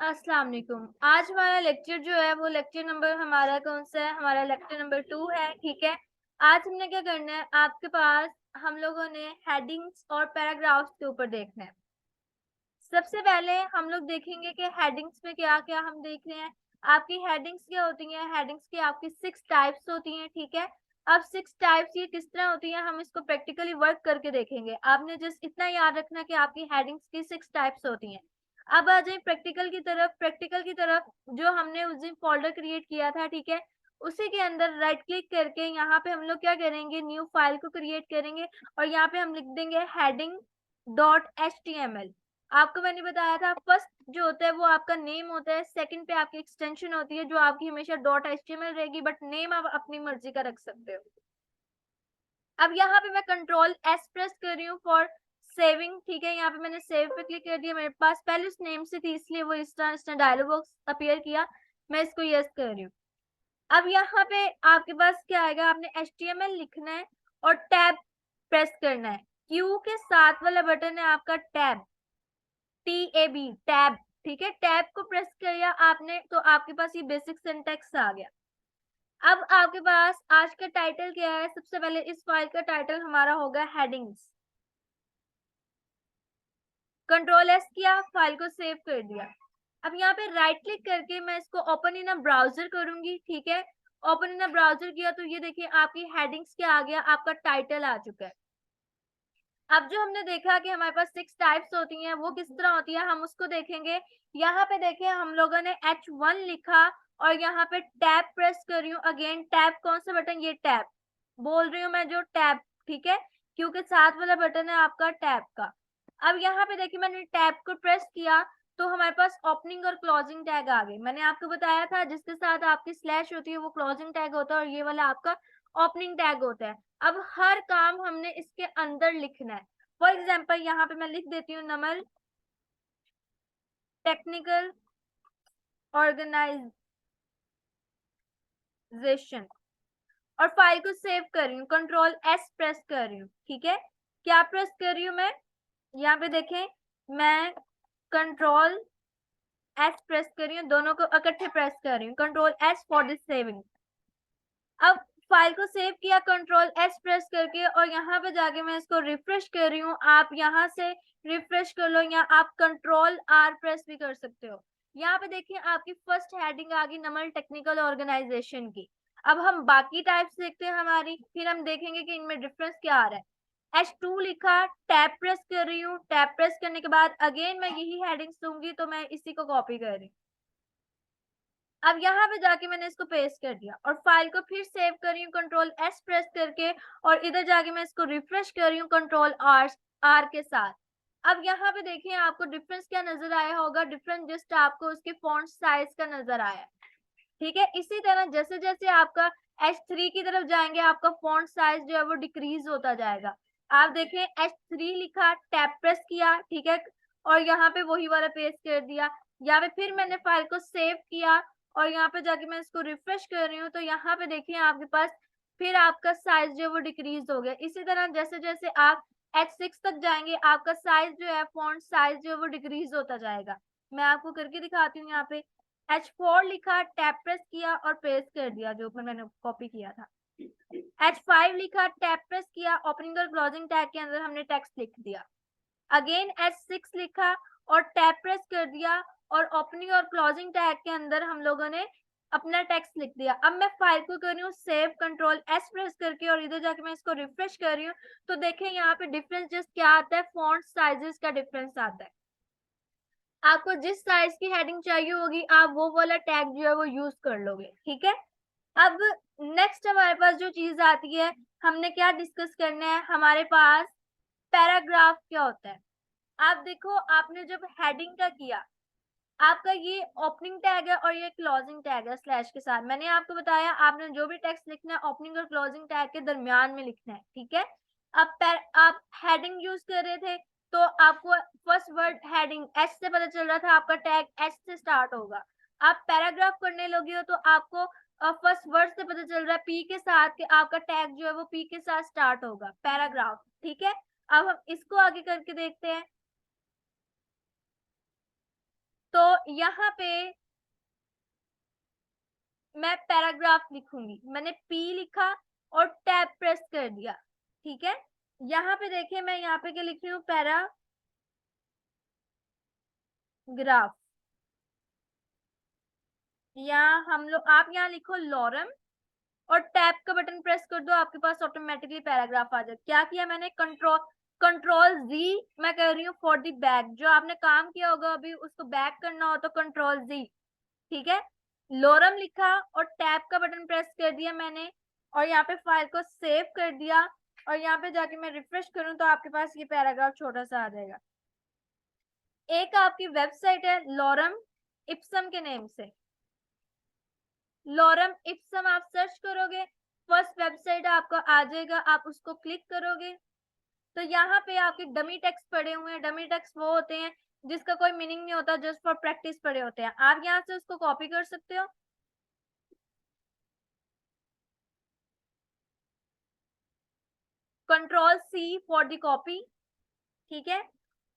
अस्सलाम वालेकुम। आज हमारा लेक्चर जो है वो लेक्चर नंबर हमारा कौन सा है? हमारा लेक्चर नंबर 2 है। ठीक है, आज हमने क्या करना है, आपके पास हम लोगों ने हेडिंग्स और पैराग्राफ्स के ऊपर देखना है। सबसे पहले हम लोग देखेंगे कि हेडिंग्स में क्या क्या हम देख रहे हैं। आपकी हेडिंग्स क्या होती हैं? हेडिंग्स की आपकी 6 टाइप्स होती हैं। ठीक है, अब 6 टाइप्स ये किस तरह होती हैं, हम इसको प्रैक्टिकली वर्क करके देखेंगे। आपने जस्ट इतना याद रखना कि आपकी हेडिंग्स की 6 टाइप्स होती हैं। अब आ जाए प्रैक्टिकल की तरफ। प्रैक्टिकल की तरफ जो हमने उस दिन फोल्डर क्रिएट किया था, ठीक है, उसी के अंदर राइट क्लिक करके यहाँ पे हम लोग क्या करेंगे, न्यू फाइल को क्रिएट करेंगे और यहाँ पे हम लिख देंगे heading dot H T M L. आपको मैंने बताया था फर्स्ट जो होता है वो आपका नेम होता है, सेकंड पे आपकी एक्सटेंशन होती है जो आपकी हमेशा डॉट एचटीएमएल रहेगी, बट नेम आप अपनी मर्जी का रख सकते हो। अब यहाँ पे मैं कंट्रोल एस प्रेस कर रही हूँ फॉर सेविंग। ठीक है, यहाँ पे मैंने सेव पे क्लिक कर दिया। मेरे पास पहले उस नेम से थी इसलिए वो इस तरह इसने डायलॉग बॉक्स अपीयर किया। मैं इसको यस कर रही हूँ। अब यहाँ पे आपके पास क्या आएगा, आपने एचटीएमएल लिखना है और टैब प्रेस करना है। क्यू के साथ वाला बटन है आपका टैब, TAB टैब। ठीक है, टैब को प्रेस किया आपने तो आपके पास ये बेसिक सिंटेक्स आ गया। अब आपके पास आज का टाइटल क्या है? सबसे पहले इस फाइल का टाइटल हमारा होगा हेडिंग्स। कंट्रोल एस किया, फाइल को सेव कर दिया। अब यहाँ पे राइट क्लिक करके मैं इसको ओपन इन अ ब्राउजर करूंगी। ठीक है, ओपन इन अ ब्राउजर किया तो ये देखिए आपकी हेडिंग्स क्या आ गया, आपका टाइटल आ चुका है। अब जो हमने देखा कि हमारे पास 6 टाइप्स होती हैं, वो किस तरह होती है हम उसको देखेंगे। यहाँ पे देखिए हम लोगों ने H1 लिखा और यहाँ पे टैब प्रेस कर रही हूँ। अगेन टैब कौन सा बटन? ये टैब बोल रही हूँ मैं, जो टैब। ठीक है, क्योंकि साथ वाला बटन है आपका टैब का। अब यहाँ पे देखिए मैंने टैब को प्रेस किया तो हमारे पास ओपनिंग और क्लोजिंग टैग आ गए। मैंने आपको बताया था जिसके साथ आपकी स्लैश होती है वो क्लोजिंग टैग होता है और ये वाला आपका ओपनिंग टैग होता है। अब हर काम हमने इसके अंदर लिखना है। फॉर एग्जाम्पल यहाँ पे मैं लिख देती हूँ नमल टेक्निकल ऑर्गेनाइजेशन और फाइल को सेव कर रही हूँ। कंट्रोल एस प्रेस कर रही हूँ। ठीक है, क्या प्रेस कर रही हूँ मैं? यहाँ पे देखें मैं कंट्रोल एस प्रेस कर रही हूँ, दोनों को इकट्ठे प्रेस कर रही हूँ। Control S for this saving. अब फाइल को सेव किया कंट्रोल एस प्रेस करके और यहाँ पे जाके मैं इसको रिफ्रेश कर रही हूँ। आप यहाँ से रिफ्रेश कर लो या आप कंट्रोल आर प्रेस भी कर सकते हो। यहाँ पे देखिए आपकी फर्स्ट हेडिंग आ गई नमल टेक्निकल ऑर्गेनाइजेशन की। अब हम बाकी टाइप्स देखते हैं हमारी, फिर हम देखेंगे कि इनमें डिफरेंस क्या आ रहा है। H2 लिखा, टैब प्रेस कर रही हूँ। टैब प्रेस करने के बाद अगेन मैं यही हेडिंग्स दूंगी तो मैं इसी को कॉपी कर रही हूँ। अब यहाँ पे जाके मैंने इसको पेस्ट कर दिया और फाइल को फिर सेव कर रही हूँ कंट्रोल एस प्रेस करके और इधर जाके मैं इसको रिफ्रेश कर रही हूँ कंट्रोल आर आर के साथ। अब यहाँ पे देखिए आपको डिफरेंस क्या नजर आया होगा। डिफरेंस जस्ट आपको उसके फॉन्ट साइज का नजर आया। ठीक है, इसी तरह जैसे जैसे आपका H3 की तरफ जाएंगे आपका फॉन्ट साइज जो है वो डिक्रीज होता जाएगा। आप देखें H3 लिखा, टैब प्रेस किया, ठीक है, और यहाँ पे वही वाला पेस्ट कर दिया। यहाँ पे फिर मैंने फाइल को सेव किया और यहाँ पे जाके मैं इसको रिफ्रेश कर रही हूँ तो यहाँ पे देखिए आपके पास फिर आपका साइज जो है वो डिक्रीज हो गया। इसी तरह जैसे जैसे आप H6 तक जाएंगे आपका साइज जो है फॉन्ट साइज जो है वो डिक्रीज होता जाएगा। मैं आपको करके दिखाती हूँ। यहाँ पे H4 लिखा, टैब प्रेस किया और पेस्ट कर दिया जो ऊपर मैंने कॉपी किया था। H5 लिखा, टैब प्रेस किया, ओपनिंग और क्लोजिंग टैग के अंदर हमने टेक्स्ट लिख दिया। अगेन H6 लिखा और टैब प्रेस कर दिया और ओपनिंग और क्लोजिंग टैग के अंदर हम लोगों ने अपना टेक्स्ट लिख दिया। अब मैं फाइल को कर रही हूँ सेव कंट्रोल एस प्रेस करके और इधर जाके मैं इसको रिफ्रेश कर रही हूँ तो देखें यहाँ पे डिफरेंस जस्ट क्या आता है, फॉन्ट साइजेस का डिफरेंस आता है। आपको जिस साइज की हेडिंग चाहिए होगी आप वो वाला टैग जो है वो यूज कर लोगे। ठीक है, अब नेक्स्ट हमारे पास जो चीज आती है, हमने क्या डिस्कस करना है, हमारे पास पैराग्राफ क्या होता है। आप देखो आपने जब हेडिंग का किया आपका ये ओपनिंग टैग है और ये क्लोजिंग टैग है स्लैश के साथ। मैंने आपको बताया आपने जो भी टेक्स्ट लिखना है ओपनिंग और क्लोजिंग टैग के दरमियान में लिखना है। ठीक है, अब आप हेडिंग यूज कर रहे थे तो आपको फर्स्ट वर्ड हेडिंग एच से पता चल रहा था, आपका टैग एच से स्टार्ट होगा। आप पैराग्राफ करने लगे हो तो आपको फर्स्ट वर्ड से पता चल रहा है पी के साथ कि आपका टैग जो है वो पी के साथ स्टार्ट होगा, पैराग्राफ। ठीक है, अब हम इसको आगे करके देखते हैं। तो यहाँ पे मैं पैराग्राफ लिखूंगी, मैंने पी लिखा और टैब प्रेस कर दिया, ठीक है। यहाँ पे देखिए मैं यहाँ पे क्या लिख रही हूँ, पैराग्राफ। यहाँ हम लोग, आप यहाँ लिखो लॉरम और टैब का बटन प्रेस कर दो, आपके पास ऑटोमेटिकली पैराग्राफ आ जाए। क्या किया मैंने, कंट्रोल जी मैं कर रही हूँ फॉर दी बैक। जो आपने काम किया होगा अभी उसको बैक करना हो तो कंट्रोल जी, ठीक है। लोरम लिखा और टैब का बटन प्रेस कर दिया मैंने, और यहाँ पे फाइल को सेव कर दिया, और यहाँ पे जाके मैं रिफ्रेश करूं तो आपके पास ये पैराग्राफ छोटा सा आ जाएगा। एक आपकी वेबसाइट है लॉरम इप्सम के नेम से, लॉरम इप्सम आप सर्च करोगे, फर्स्ट वेबसाइट आपको आ जाएगा, आप उसको क्लिक करोगे तो यहाँ पे आपके डमी टेक्स्ट पड़े हुए हैं। डमी टेक्स्ट वो होते हैं जिसका कोई मीनिंग नहीं होता, जस्ट फॉर प्रैक्टिस पड़े होते हैं। आप यहाँ से उसको कॉपी कर सकते हो, control C for the copy, ठीक है।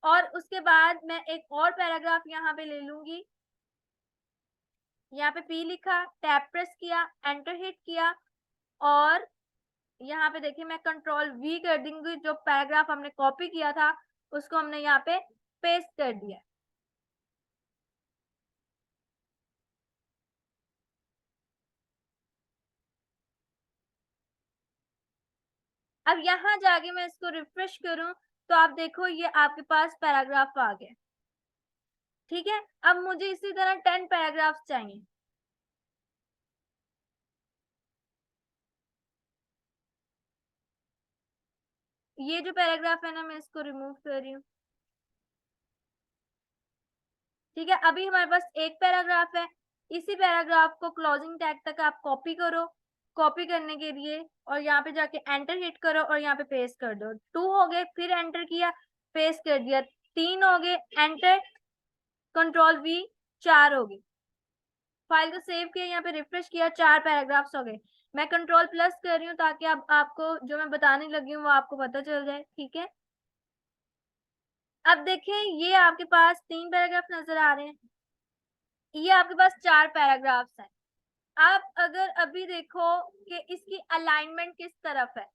और उसके बाद मैं एक और पैराग्राफ यहाँ पे ले लूंगी, यहाँ पे पी लिखा, टैब प्रेस किया, एंटर हिट किया, और यहाँ पे देखिए मैं कंट्रोल वी कर दूंगी। जो पैराग्राफ हमने कॉपी किया था उसको हमने यहाँ पे पेस्ट कर दिया। अब यहाँ जाके मैं इसको रिफ्रेश करूं तो आप देखो ये आपके पास पैराग्राफ आ गया, ठीक है। अब मुझे इसी तरह 10 पैराग्राफ चाहिए। ये जो पैराग्राफ है ना मैं इसको रिमूव कर रही हूँ, ठीक है। अभी हमारे पास एक पैराग्राफ है, इसी पैराग्राफ को क्लोजिंग टैग तक आप कॉपी करो। कॉपी करने के लिए और यहाँ पे जाके एंटर हिट करो और यहाँ पे पेस्ट कर दो। 2 हो गए, फिर एंटर किया, पेस्ट कर दिया। 3 हो गए, एंटर, कंट्रोल वी, 4 हो गए। फाइल को सेव किया, यहाँ पे रिफ्रेश किया, 4 पैराग्राफ्स हो गए। मैं कंट्रोल प्लस कर रही हूँ ताकि अब आपको जो मैं बताने लगी हूँ वो आपको पता चल जाए, ठीक है। अब देखें ये आपके पास 3 पैराग्राफ नजर आ रहे हैं, ये आपके पास 4 पैराग्राफ्स हैं। आप अगर अभी देखो कि इसकी अलाइनमेंट किस तरफ है,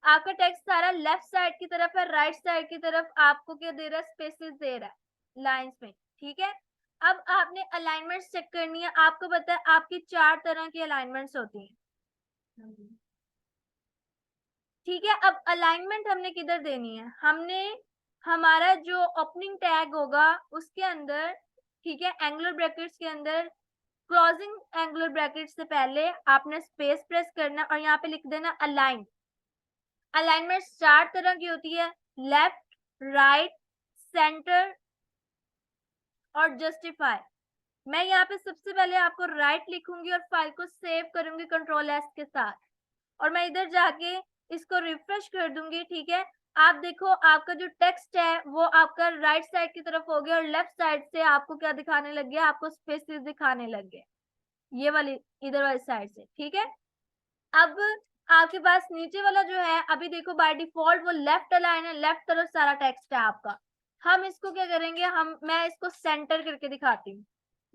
आपका टेक्स्ट सारा लेफ्ट साइड की तरफ है, राइट साइड की तरफ आपको क्या दे रहा है, स्पेसेस दे रहा है लाइंस में, ठीक है। अब आपने अलाइनमेंट चेक करनी है। आपको पता है आपकी 4 तरह की अलाइनमेंट्स होती हैं, ठीक है। अब अलाइनमेंट हमने किधर देनी है, हमने हमारा जो ओपनिंग टैग होगा उसके अंदर, ठीक है, एंगुलर ब्रैकेट्स के अंदर क्लोजिंग एंगुलर ब्रैकेट से पहले आपने स्पेस प्रेस करना और यहाँ पे लिख देना अलाइन। अलाइनमेंट 4 तरह की होती है, लेफ्ट, राइट, सेंटर और जस्टिफाई। मैं यहाँ पे सबसे पहले आपको राइट लिखूंगी और फाइल को सेव करूंगी कंट्रोल एस के साथ, और मैं इधर जाके इसको रिफ्रेश कर दूंगी, ठीक है। आप देखो आपका जो टेक्स्ट है वो आपका राइट साइड की तरफ हो गया और लेफ्ट साइड से आपको क्या दिखाने लग गया, आपको स्पेसेस दिखाने लग गए, ये वाली इधर वाली साइड से, ठीक है। अब आपके पास नीचे वाला जो है, अभी देखो बाय डिफॉल्ट वो लेफ्ट अलाइन है, लेफ्ट तरफ सारा टेक्स्ट है आपका। हम इसको क्या करेंगे, मैं इसको सेंटर करके दिखाती हूँ।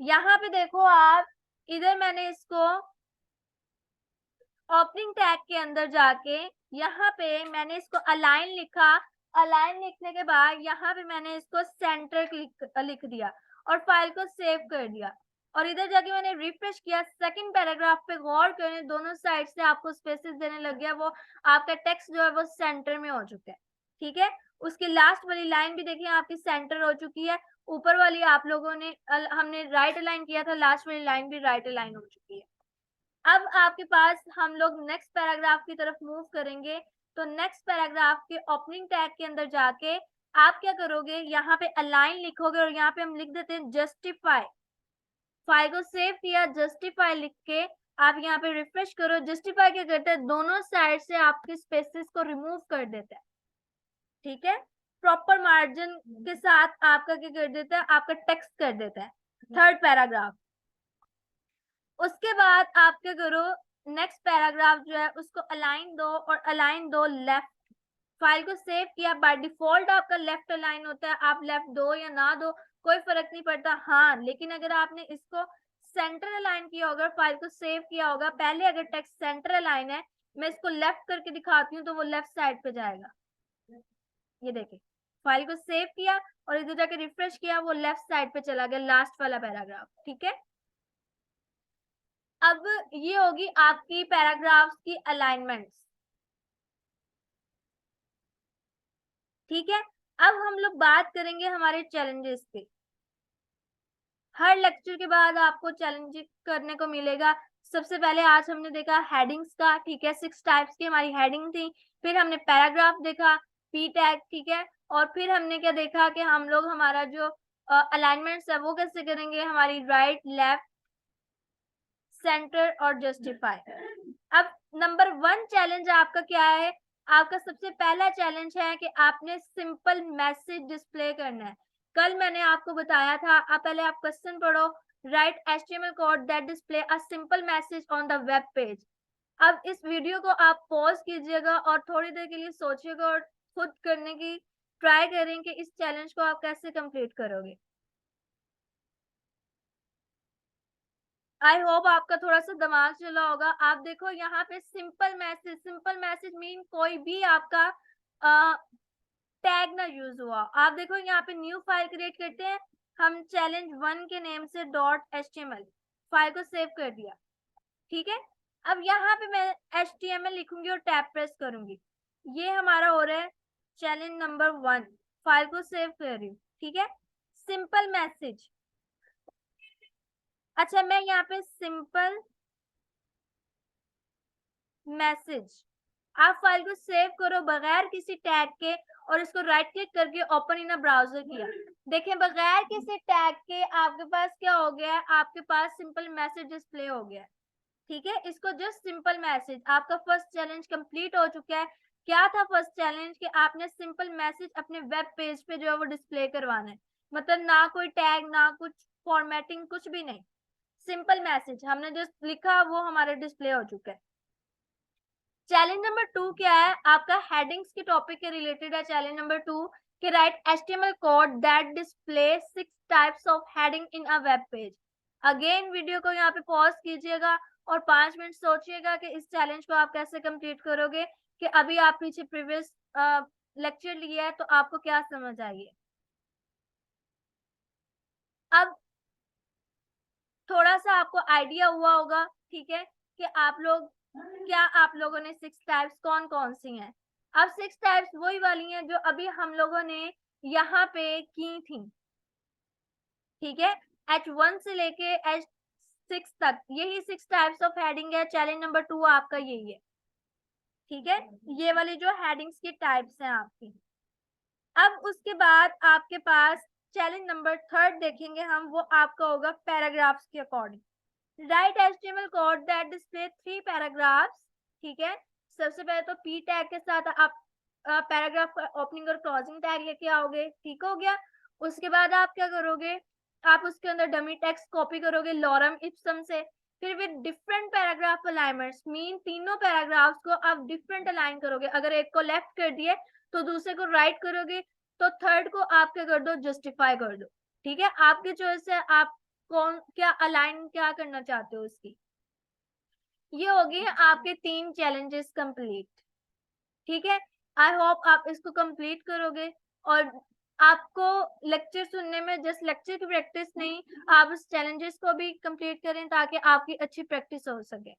यहाँ पे देखो आप, इधर मैंने इसको ओपनिंग टैग के अंदर जाके यहाँ पे मैंने इसको अलाइन लिखा। अलाइन लिखने के बाद यहाँ पे मैंने इसको सेंटर लिख दिया और फाइल को सेव कर दिया, और इधर जाके मैंने रिफ्रेश किया। सेकंड पैराग्राफ पे गौर करें, दोनों साइड से आपको स्पेसेस देने लग गया, वो आपका टेक्स्ट जो है वो सेंटर में हो चुका है, ठीक है। उसकी लास्ट वाली लाइन भी देखिए आपकी सेंटर हो चुकी है। ऊपर वाली आप लोगों ने हमने राइट अलाइन किया था, लास्ट वाली लाइन भी राइट अलाइन हो चुकी है। अब आपके पास हम लोग नेक्स्ट पैराग्राफ की तरफ मूव करेंगे। तो नेक्स्ट पैराग्राफ के ओपनिंग टैग के अंदर जाके आप क्या करोगे, यहाँ पे अलाइन लिखोगे और यहाँ पे हम लिख देते हैं जस्टिफाई। फाइल को सेव किया, जस्टिफाई लिख के आप यहाँ पे रिफ्रेश करो। जस्टिफाई क्या करता है, दोनों साइड से आपके स्पेसेस को रिमूव कर देता है, ठीक है। प्रॉपर मार्जिन के साथ आपका क्या कर देता है, आपका टेक्स्ट कर देता है। थर्ड पैराग्राफ, उसके बाद आप क्या करो, नेक्स्ट पैराग्राफ जो है उसको अलाइन दो और अलाइन दो लेफ्ट। फाइल को सेव किया, बाय डिफॉल्ट आपका लेफ्ट अलाइन होता है, आप लेफ्ट दो या ना दो कोई फर्क नहीं पड़ता। हाँ, लेकिन अगर आपने इसको सेंटर अलाइन किया होगा, फाइल को सेव किया होगा, पहले अगर टेक्स्ट सेंटर अलाइन है, मैं इसको लेफ्ट करके दिखाती हूँ तो वो लेफ्ट साइड पे जाएगा। ये देखें, फाइल को सेव किया और इधर जाके रिफ्रेश किया, वो लेफ्ट साइड पे चला गया, लास्ट वाला पैराग्राफ। ठीक है, अब ये होगी आपकी पैराग्राफ्स की अलाइनमेंट्स। ठीक है, अब हम लोग बात करेंगे हमारे चैलेंजेस पे। हर लेक्चर के बाद आपको चैलेंज करने को मिलेगा। सबसे पहले आज हमने देखा हेडिंग्स का, ठीक है, 6 टाइप्स की हमारी हेडिंग थी। फिर हमने पैराग्राफ देखा, पी टैग, ठीक है, और फिर हमने क्या देखा कि हम लोग हमारा जो अलाइनमेंट्स है वो कैसे करेंगे, हमारी राइट, लेफ्ट, सेंटर और जस्टिफाई। अब नंबर 1 चैलेंज आपका क्या है? आपका सबसे पहला चैलेंज है कि आपने सिंपल मैसेज डिस्प्ले करना है। कल मैंने आपको बताया था, आप पहले आप क्वेश्चन पढ़ो, right HTML code that display a simple message on the web page. अब इस वीडियो को आप पॉज कीजिएगा और थोड़ी देर के लिए सोचिएगा और खुद करने की ट्राई करें कि इस चैलेंज को आप कैसे कंप्लीट करोगे। आई होप आपका थोड़ा सा दिमाग चला होगा। आप देखो यहाँ पे सिंपल मैसेज मीन कोई भी आपका टैग ना यूज हुआ। आप देखो यहाँ पे न्यू फाइल क्रिएट करते हैं, हम challenge1 के नेम से .html फाइल को सेव कर दिया। ठीक है, अब यहाँ पे मैं HTML लिखूंगी और टैब प्रेस करूंगी, ये हमारा हो रहा है चैलेंज नंबर 1। फाइल को सेव कर रही हूँ। ठीक है, सिंपल मैसेज। अच्छा, मैं यहाँ पे सिंपल मैसेज, आप फाइल को सेव करो बगैर किसी टैग के और इसको राइट क्लिक करके ओपन इन अ ब्राउजर किया। देखें, बगैर किसी टैग के आपके पास क्या हो गया है, आपके पास सिंपल मैसेज डिस्प्ले हो गया है। ठीक है, इसको जस्ट सिंपल मैसेज। आपका फर्स्ट चैलेंज कंप्लीट हो चुका है। क्या था फर्स्ट चैलेंज? कि आपने सिंपल मैसेज अपने वेब पेज पे जो है वो डिस्प्ले करवाना है, मतलब ना कोई टैग, ना कुछ फॉर्मेटिंग, कुछ भी नहीं, सिंपल मैसेज हमने जस्ट लिखा, वो हमारे डिस्प्ले हो चुका है। चैलेंज नंबर 2 क्या है? आपका हेडिंग्स के टॉपिक के रिलेटेड है। चैलेंज नंबर 2 कि right HTML code that display 6 types of heading in a web page. Again video को यहाँ पे पॉज कीजिएगा और 5 मिनट सोचिएगा कि इस चैलेंज को आप कैसे कंप्लीट करोगे, कि अभी आप पीछे प्रीवियस लेक्चर लिया है तो आपको क्या समझ आई है। अब थोड़ा सा आपको आइडिया हुआ होगा, ठीक है, कि आप लोग क्या, आप लोगों ने 6 टाइप्स कौन कौन सी हैं। अब 6 टाइप्स वही वाली हैं जो अभी हम लोगों ने यहाँ पे की थी। ठीक है, H1 से लेके H6 तक यही 6 टाइप्स ऑफ हेडिंग है। चैलेंज नंबर 2 आपका यही है। ठीक है, ये वाली जो हेडिंग्स की टाइप्स हैं आपकी। अब उसके बाद आपके पास चैलेंज नंबर 3 देखेंगे हम, वो आपका होगा पैराग्राफ्स के according. Right HTML code that display 3 paragraphs. ठीक है, सबसे पहले तो पी टैग के साथ आप पैराग्राफ का ओपनिंग और क्लोजिंग टैग लेके आओगे। ठीक हो गया, उसके बाद आप क्या करोगे, आप उसके अंदर डमी टेक्स्ट कॉपी करोगे लॉरम इप्सम से। फिर with different paragraph alignments mean तीनों पैराग्राफ्स को आप डिफरेंट अलाइन करोगे। अगर एक को लेफ्ट कर दिए तो दूसरे को राइट करोगे, तो थर्ड को आप क्या कर दो, जस्टिफाई कर दो। ठीक है, आपकी चॉइस है, आप कौन क्या अलाइन क्या करना चाहते हो उसकी। ये हो गए आपके 3 चैलेंजेस कंप्लीट। ठीक है, आई होप आप इसको कंप्लीट करोगे और आपको लेक्चर सुनने में जस्ट लेक्चर की प्रैक्टिस नहीं, आप इस चैलेंजेस को भी कंप्लीट करें ताकि आपकी अच्छी प्रैक्टिस हो सके।